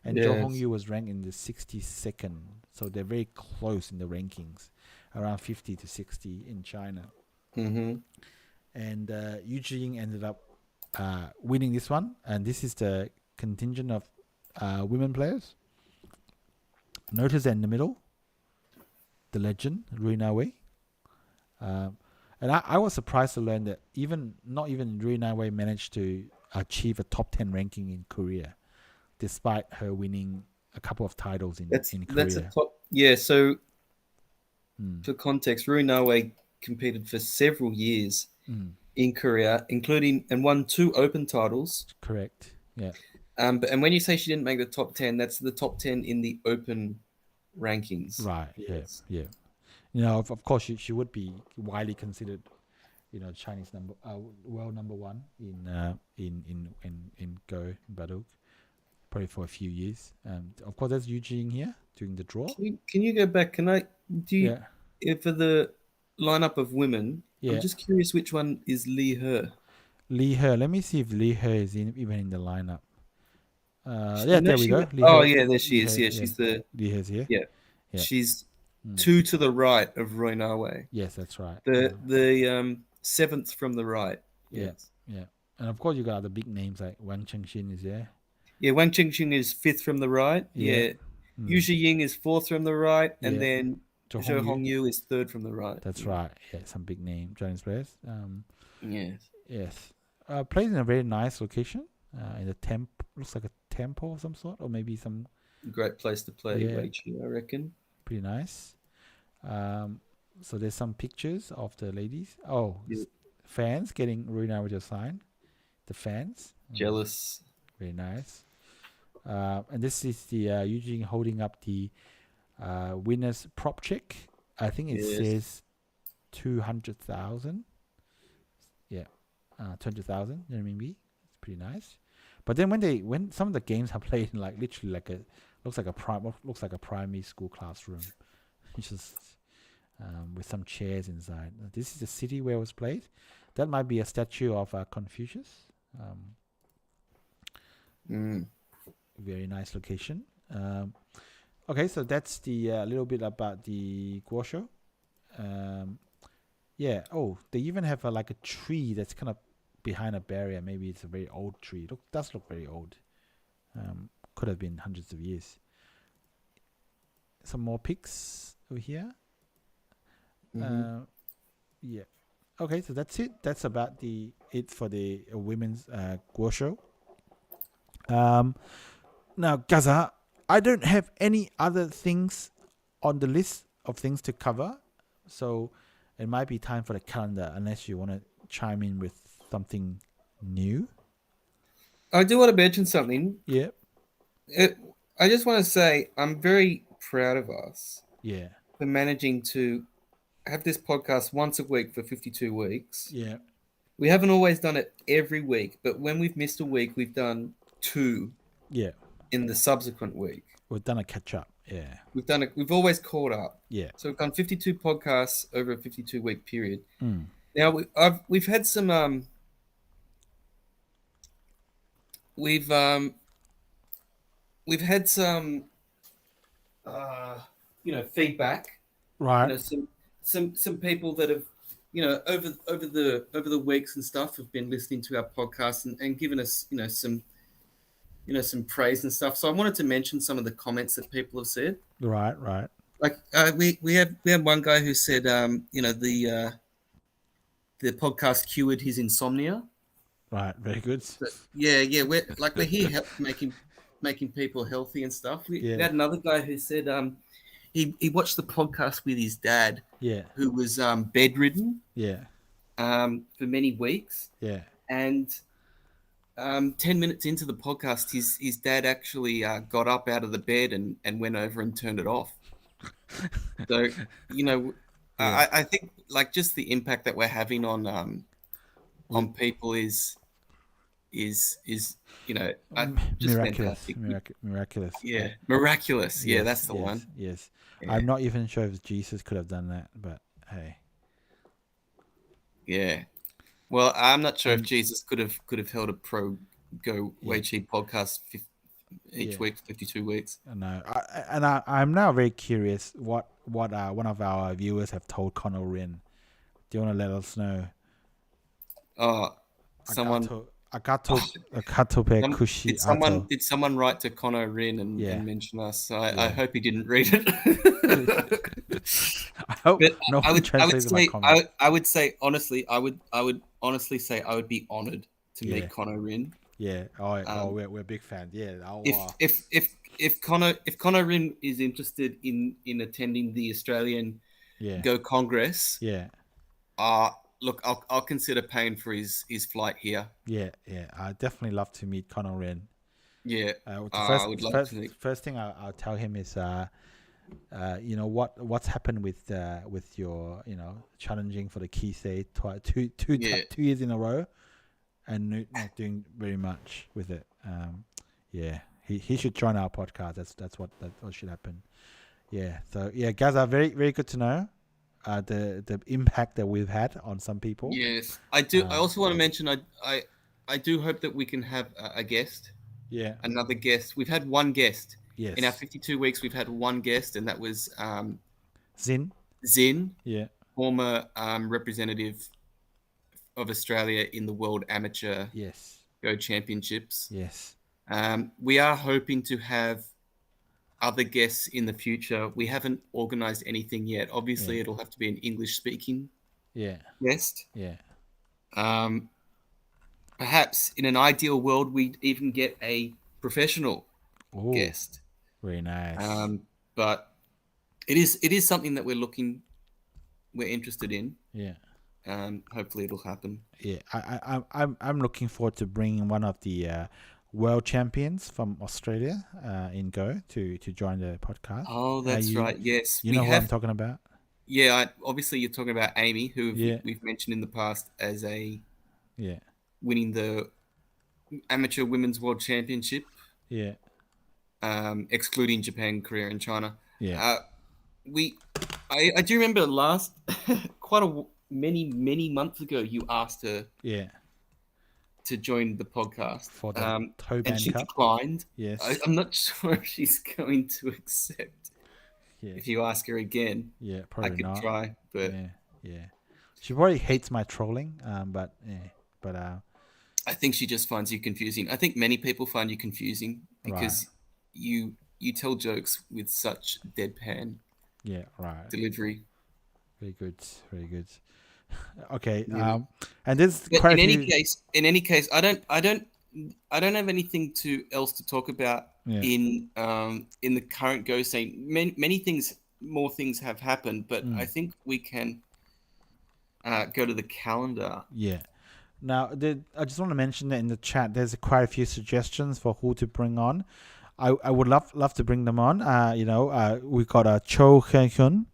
and Zhou Hongyu was ranked in the 62nd. So they're very close in the rankings, around 50 to 60 in China. Mm-hmm. And Zhiying ended up winning this one, and this is the contingent of women players. Notice in the middle, the legend, Rui Wei. And I was surprised to learn that not even Rui Wei managed to achieve a top 10 ranking in Korea, despite her winning a couple of titles in Korea. That's a top, so for context, Rui Wei competed for several years in Korea, including and won 2 open titles. Correct. Yeah. And when you say she didn't make the top 10, that's the top 10 in the open rankings. Right. Yes. Yeah. Of course, she would be widely considered, Chinese world number 1 in Go Baduk, probably for a few years. Of course, there's Zhiying here doing the draw. Can you go back? For the lineup of women? Yeah. I'm just curious which one is Li He. Li He. Let me see if Li He is even in the lineup. There we go. There she is. Yeah, she's the Li He's here. Yeah. She's 2 to the right of Rui Wei. Yes, that's right. The 7th from the right. Yes. Yeah. And of course, you got the big names like Wang Chengxin is there. Yeah, Wang Chengxin is 5th from the right. Yeah. Zhiying is 4th from the right, and then Zhou Hongyu is 3rd from the right. That's right. Yeah, some big name Chinese players. Yes. Yes. Plays in a very nice location. In the looks like a temple of some sort, or maybe some great place to play Weiqi, I reckon. Pretty nice. So there's some pictures of the ladies. Fans getting Rui Wei to sign. The fans. Jealous. Very nice. And this is the Zhiying holding up the winner's prop check. I think it says 200,000. Yeah, 200,000 RMB. It's pretty nice. But then when some of the games are played in literally looks like a primary school classroom, just with some chairs inside. This is the city where it was played. That might be a statue of Confucius. Very nice location. Okay, so that's the little bit about the Guoshou. They even have a tree that's kind of behind a barrier. Maybe it's a very old tree. Does look very old. Could have been hundreds of years. Some more pics over here. Okay, so that's it. That's about it for the women's Guoshou. Now, Gaza, I don't have any other things on the list of things to cover, so it might be time for the calendar, unless you want to chime in with something new. I do want to mention something. Yeah. I just want to say I'm very proud of us. Yeah. For managing to have this podcast once a week for 52 weeks. Yeah. We haven't always done it every week, but when we've missed a week, we've done 2. Yeah. In the subsequent week. We've done a catch up. Yeah. We've always caught up. Yeah. So we've done 52 podcasts over a 52-week period. Now we've had some we've had some feedback. Right. Some people that have over the weeks and stuff have been listening to our podcast and given us some praise and stuff. So I wanted to mention some of the comments that people have said. Right. Like we had one guy who said the podcast cured his insomnia. Right, very good. So, we're here making people healthy and stuff. We Yeah. had another guy who said he watched the podcast with his dad, Yeah. who was bedridden Yeah. for many weeks, Yeah. and 10 minutes into the podcast, his dad actually got up out of the bed and went over and turned it off. So, you know, Yeah. I think like just the impact that we're having on people is you know just Miraculous. fantastic. Miraculous. Yeah, miraculous. Yeah, Yes, that's the yes, one. yes. Yeah. I'm not even sure if Jesus could have done that, but hey. Yeah. Well, I'm not sure if Jesus could have held a pro go Yeah. Weiqi podcast each Yeah. week, 52 weeks. No, I'm now very curious what one of our viewers have told Conor Rin. Do you want to let us know? Oh, someone. Akatope Kushi Did someone write to Conor Rin and mention us? So I Yeah. hope he didn't read it. I hope But no one translated my comment. I would say honestly, I would honestly say I would be honored to Yeah. meet Conor Rin. Yeah. We're big fans. Yeah. If Conor Rin is interested in attending the Australian Go Congress, look, I'll consider paying for his flight here. Yeah. I definitely love to meet Conor Rin. Yeah. I would love to. First thing I'll tell him is you know what's happened with your challenging for the key state two years in a row and not doing very much with it. He should join our podcast. That's what should happen. Yeah. So yeah, guys are very very good to know the impact that we've had on some people. Yes, I do. I also want to mention I do hope that we can have a guest. Yeah. Another guest. We've had one guest. Yes. In our 52 weeks, we've had one guest, and that was Zin. Yeah. Former representative of Australia in the World Amateur Go Championships. Yes. We are hoping to have other guests in the future. We haven't organized anything yet. Obviously, it'll have to be an English-speaking guest. Yeah. Perhaps in an ideal world, we'd even get a professional guest. Very nice. But it is something that we're interested in. Yeah. Hopefully it'll happen. Yeah, I'm looking forward to bringing one of the world champions from Australia in Go to join the podcast. Oh, that's right. Yes, you know who I'm talking about. Yeah, obviously you're talking about Amy, who we've mentioned in the past as winning the Amateur Women's World Championship. Yeah. Excluding Japan, Korea, and China. Yeah. I do remember many months ago you asked her to join the podcast for the and she declined. Yes. I'm not sure if she's going to accept. If you ask her again, probably I could not. try, but she probably hates my trolling. But I think she just finds you confusing. I think many people find you confusing because you tell jokes with such deadpan delivery. Very good. Okay. And this quite in any case, I don't have anything else to talk about in the current Go scene. Many more things have happened, but I think we can go to the calendar. Yeah. Now, I just want to mention that in the chat, there's quite a few suggestions for who to bring on. I would love to bring them on. We got Cho Chikun.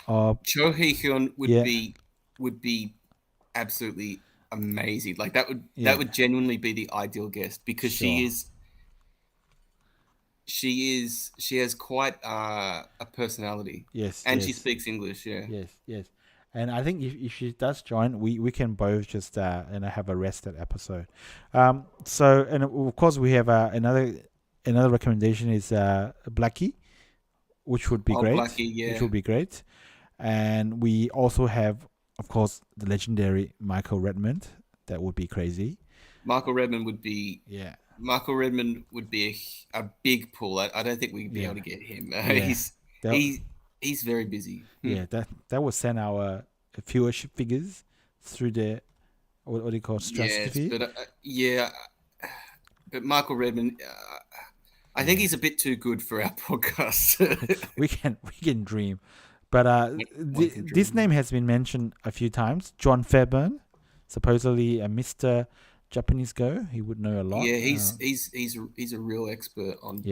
Cho Chikun would be absolutely amazing. Like that would genuinely be the ideal guest because she has quite a personality. Yes. And she speaks English. Yeah. Yes. And I think if she does join, we can both just have a rested episode. So and of course we have another recommendation is Blackie, which would be great. Blackie, which would be great. And we also have, of course, the legendary Michael Redmond. That would be crazy. Michael Redmond would be a big pull. I don't think we'd be able to get him. He's very busy. Yeah, that would send our viewership figures through the what do you call stratosphere? Yes, but Michael Redmond, I think he's a bit too good for our podcast. We can dream, but this name has been mentioned a few times. John Fairburn, supposedly a Mr. Japanese Go. He would know a lot. Yeah, he's a real expert on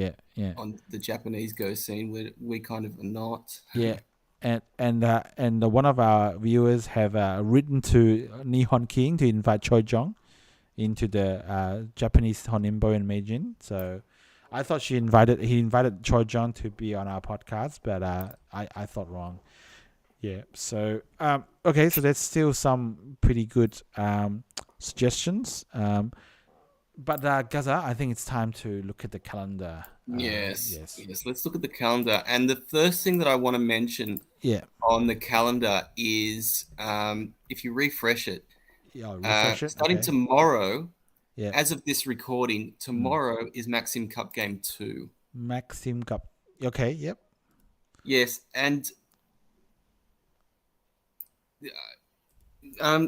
on the Japanese Go scene. We kind of are not. Yeah, and one of our viewers have written to Nihon King to invite Choi Jong into the Japanese Honinbo and Meijin. So I thought he invited Choi Jong to be on our podcast, but I thought wrong. Yeah. So okay, so there's still some pretty good suggestions. But Gaza, I think it's time to look at the calendar. Yes. Let's look at the calendar. And the first thing that I want to mention on the calendar is if you refresh it, starting tomorrow, as of this recording, tomorrow is Maxim Cup Game 2. Maxim Cup. Okay, yep. Yes, and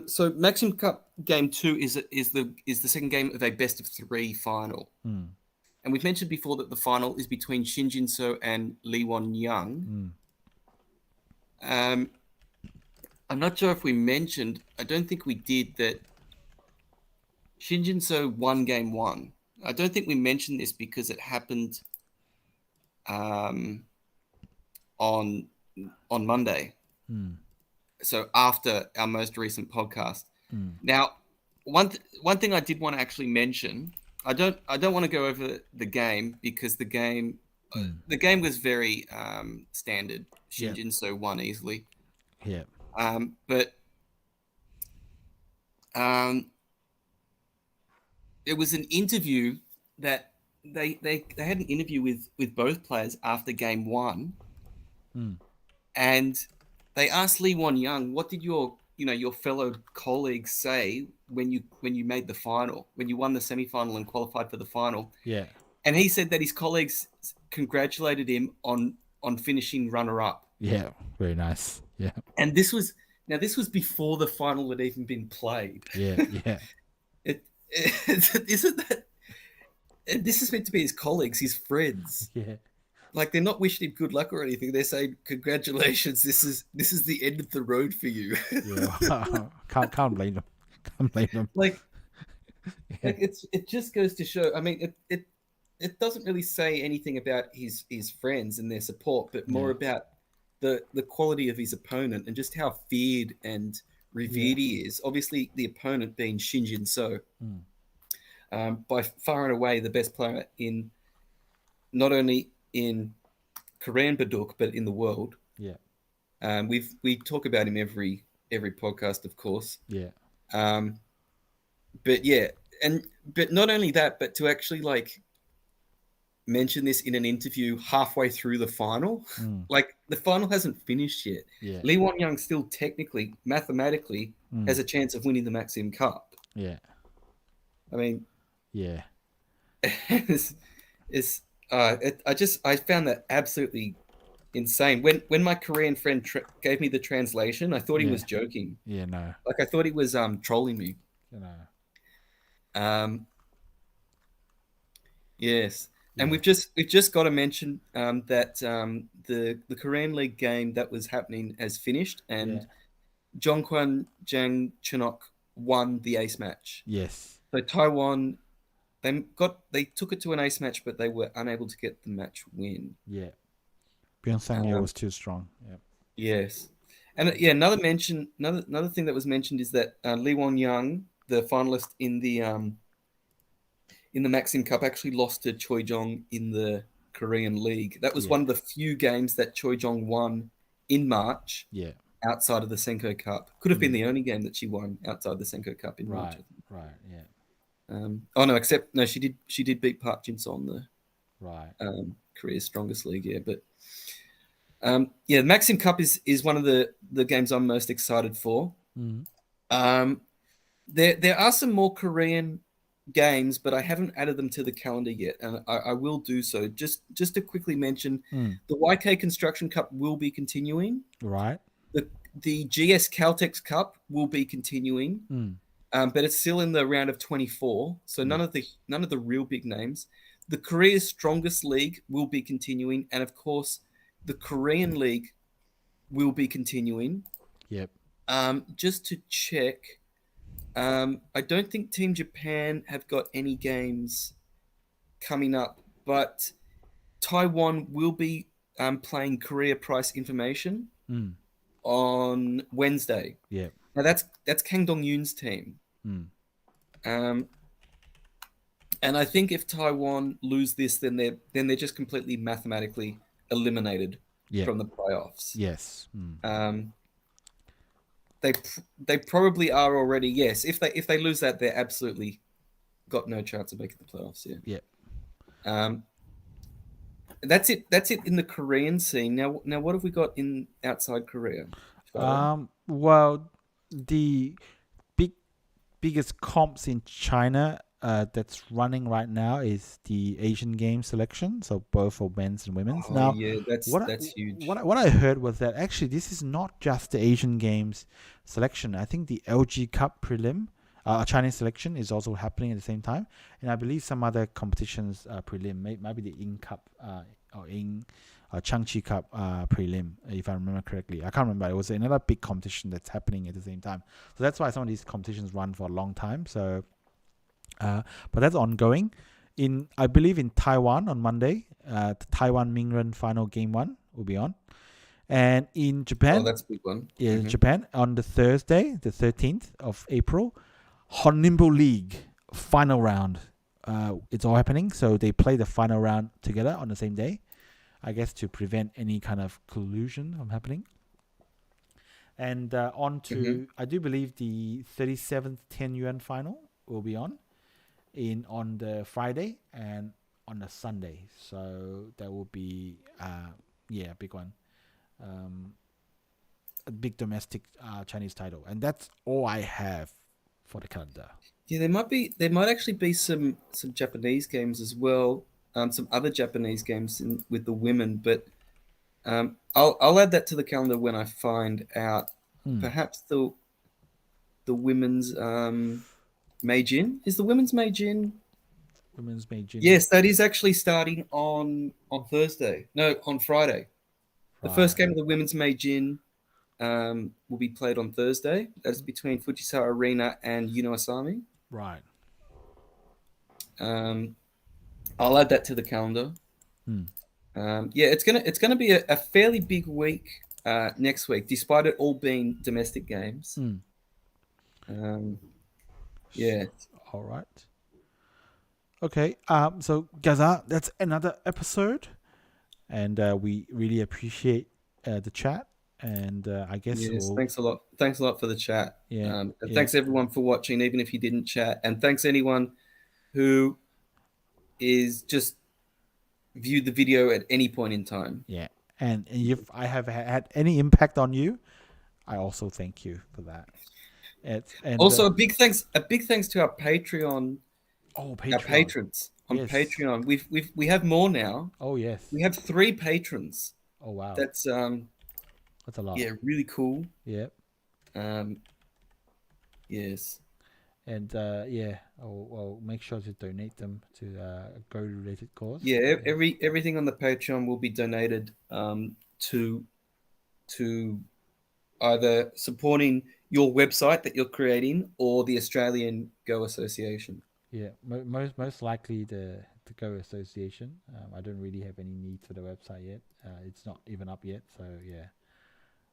so Maxim Cup Game 2 is the second game of a best of 3 final. And we've mentioned before that the final is between Shinjin Zhou and Li Wonyang. I'm not sure if we mentioned, I don't think we did, that Shinjin Zhou won game 1. I don't think we mentioned this because it happened on Monday. So after our most recent podcast. Now, one thing I did want to actually mention, I don't want to go over the game because the game was very standard. Shinjin Zhou won easily. Yeah. But there was an interview that they had an interview with both players after game 1, and they asked Li Wonyang, what did your fellow colleagues say when you made the final, when you won the semi-final and qualified for the final? Yeah. And he said that his colleagues congratulated him on finishing runner-up. Yeah, very nice. Yeah. And this was before the final had even been played. Yeah. Isn't that? And this is meant to be his colleagues, his friends. Yeah. Like, they're not wishing him good luck or anything. They're saying, "Congratulations, this is the end of the road for you." Yeah. Can't blame them. Can't blame them. Like it just goes to show. I mean, it doesn't really say anything about his friends and their support, but more about the quality of his opponent and just how feared and revered he is. Obviously, the opponent being Shinjin Zhou, by far and away the best player in not only in Korean Baduk but in the world. Yeah. We talk about him every podcast, of course. Yeah. But not only that, but to actually like mention this in an interview halfway through the final. Like, the final hasn't finished yet. Yeah. Li Wonyang still technically, mathematically, has a chance of winning the Maxim Cup. Yeah. I mean, yeah. I found that absolutely insane. When my Korean friend gave me the translation, I thought he was joking. Yeah, no. Like, I thought he was trolling me. No. Yes. And we've just got to mention that the Korean League game that was happening has finished, and Jongkwon Jang Chunok won the ace match. Yes. So Taiwan, they took it to an ace match, but they were unable to get the match win. Yeah. Byung-sang was too strong. Yeah. Yes. And another thing that was mentioned is that Li Wonyang, the finalist in the Maxim Cup, actually lost to Choi Jong in the Korean League. That was one of the few games that Choi Jong won in March. Yeah. Outside of the Senko Cup. Could have been the only game that she won outside the Senko Cup in March. Right, yeah. She did beat Park Jin-seo in Korea's strongest league, but the Maxim Cup is one of the games I'm most excited for. There are some more Korean games, but I haven't added them to the calendar yet, and I will do so. Just to quickly mention, the Weiqi Construction Cup will be continuing. Right. The GS Caltex Cup will be continuing, but it's still in the round of 24. So none of the real big names. the Korea's strongest league will be continuing, and of course, the Korean league will be continuing. Yep. Just to check, I don't think Team Japan have got any games coming up, but Taiwan will be playing Korea Price Information on Wednesday. Yep. Now that's Kang Dong-yoon's team. And I think if Taiwan lose this, then they're just completely mathematically eliminated from the playoffs. Yes. They probably are already. Yes, if they lose that, they're absolutely got no chance of making the playoffs. Yeah. Yeah. That's it. That's it in the Korean scene. Now, what have we got in outside Korea? Well, the biggest comps in China that's running right now is the Asian Games selection, so both for men's and women's. Now, yeah, that's huge. What I heard was that actually this is not just the Asian Games selection. I think the LG Cup prelim, Chinese selection, is also happening at the same time, and I believe some other competitions prelim, maybe the Ying Cup or Ying Changchi Cup prelim, if I remember correctly. I can't remember. It was another big competition that's happening at the same time. So that's why some of these competitions run for a long time. So, but that's ongoing. I believe in Taiwan on Monday, the Taiwan Mingren final game 1 will be on. And in Japan, that's a big one. Yeah, Japan on the Thursday, the 13th of April, Honinbo League final round. It's all happening. So they play the final round together on the same day, I guess, to prevent any kind of collusion from happening. And on to, I do believe the 37th 10 yuan final will be on the Friday and on the Sunday. So that will be, a big one. A big domestic Chinese title. And that's all I have for the calendar. Yeah, there might actually be some Japanese games as well. Some other Japanese games with the women, but I'll add that to the calendar when I find out. Perhaps the women's Meijin. Is the women's Meijin? Women's Meijin. Yes, that is actually starting on Thursday. No, on Friday. The first game of the women's Meijin will be played on Thursday. That's between Fujisawa Arena and Yuno Asami. Right. I'll add that to the calendar. It's gonna be a fairly big week next week, despite it all being domestic games. All right. Okay. So Gaza, that's another episode, and we really appreciate the chat. And I guess thanks a lot. Thanks a lot for the chat. Yeah. Thanks everyone for watching, even if you didn't chat, and thanks anyone who is just viewed the video at any point in time. Yeah. And if I have had any impact on you, I also thank you for that. And also a big thanks to our Patreon. Our patrons on Patreon. We have more now. Oh yes. We have 3 patrons. Oh wow. That's a lot. Yeah, really cool. Yep. Yes. And I'll make sure to donate them to a Go related cause. Yeah, everything on the Patreon will be donated to either supporting your website that you're creating or the Australian Go Association. Yeah, most likely the Go Association. I don't really have any need for the website yet. It's not even up yet, so yeah.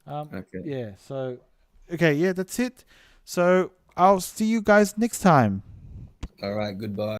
Okay. Yeah. So, okay. Yeah, that's it. So I'll see you guys next time. All right. Goodbye.